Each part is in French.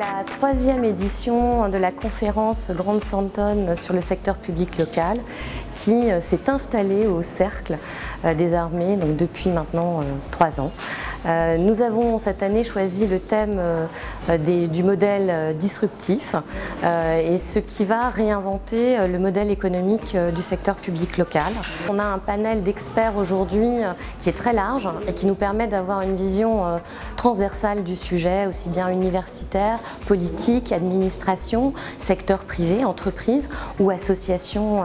la troisième édition de la conférence Grande Santonne sur le secteur public local qui s'est installée au Cercle des Armées donc depuis maintenant 3 ans. Nous avons cette année choisi le thème du modèle disruptif et ce qui va réinventer le modèle économique du secteur public local. On a un panel d'experts aujourd'hui qui est très large et qui nous permet d'avoir une vision transversale du sujet, aussi bien universitaire, politique, administration, secteur privé, entreprise ou association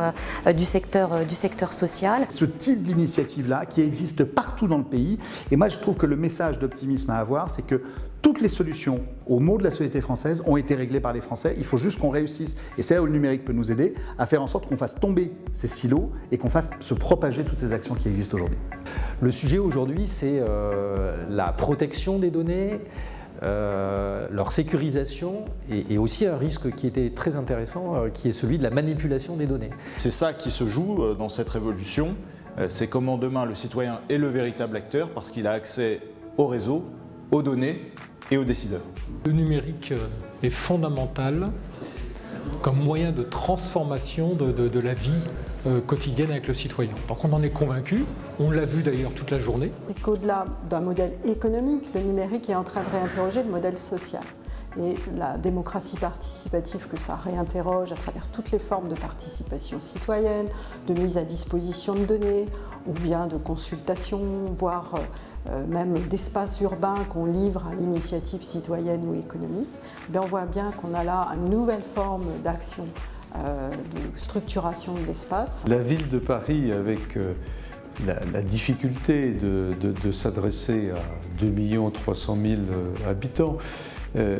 du secteur social. Ce type d'initiative-là qui existe partout dans le pays, et moi je trouve que le message d'optimisme à avoir, c'est que toutes les solutions aux maux de la société française ont été réglées par les Français. Il faut juste qu'on réussisse, et c'est là où le numérique peut nous aider, à faire en sorte qu'on fasse tomber ces silos et qu'on fasse se propager toutes ces actions qui existent aujourd'hui. Le sujet aujourd'hui, c'est la protection des données, leur sécurisation et aussi un risque qui était très intéressant, qui est celui de la manipulation des données. C'est ça qui se joue dans cette révolution, c'est comment demain le citoyen est le véritable acteur parce qu'il a accès au réseau, aux données et aux décideurs. Le numérique est fondamental comme moyen de transformation de la vie quotidienne avec le citoyen. Donc on en est convaincu, on l'a vu d'ailleurs toute la journée. C'est qu'au-delà d'un modèle économique, le numérique est en train de réinterroger le modèle social. Et la démocratie participative que ça réinterroge à travers toutes les formes de participation citoyenne, de mise à disposition de données, ou bien de consultation, voire même d'espaces urbains qu'on livre à l'initiative citoyenne ou économique, on voit bien qu'on a là une nouvelle forme d'action, de structuration de l'espace. La ville de Paris, avec la difficulté de s'adresser à 2 300 000 habitants,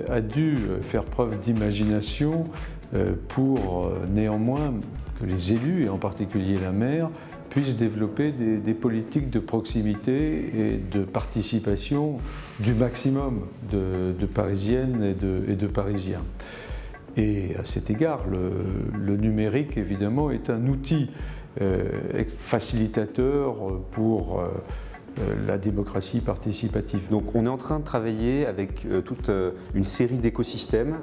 a dû faire preuve d'imagination pour néanmoins que les élus, et en particulier la maire, puissent développer des politiques de proximité et de participation du maximum de Parisiennes et de Parisiens. Et à cet égard, le numérique, évidemment, est un outil facilitateur pour la démocratie participative. Donc on est en train de travailler avec toute une série d'écosystèmes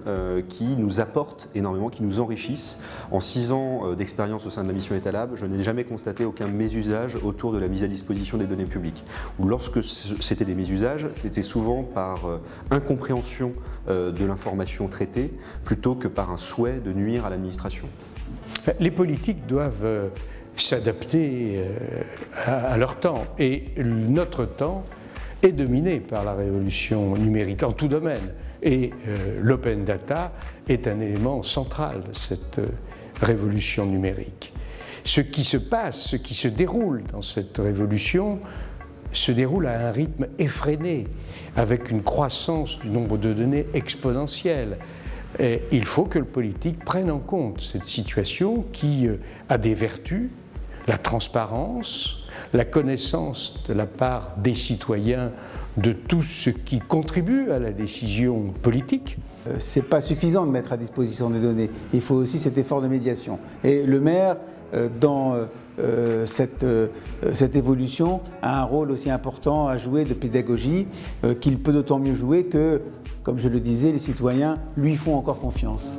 qui nous apportent énormément, qui nous enrichissent. En 6 ans d'expérience au sein de la mission Etalab, je n'ai jamais constaté aucun mésusage autour de la mise à disposition des données publiques. Ou lorsque c'était des mésusages, c'était souvent par incompréhension de l'information traitée plutôt que par un souhait de nuire à l'administration. Les politiques doivent s'adapter à leur temps. Et notre temps est dominé par la révolution numérique en tout domaine. Et l'open data est un élément central de cette révolution numérique. Ce qui se passe, ce qui se déroule dans cette révolution, se déroule à un rythme effréné, avec une croissance du nombre de données exponentielle. Et il faut que le politique prenne en compte cette situation qui a des vertus, la transparence, la connaissance de la part des citoyens de tout ce qui contribue à la décision politique. Ce n'est pas suffisant de mettre à disposition des données, il faut aussi cet effort de médiation. Et le maire, dans cette évolution, a un rôle aussi important à jouer de pédagogie, qu'il peut d'autant mieux jouer que, comme je le disais, les citoyens lui font encore confiance.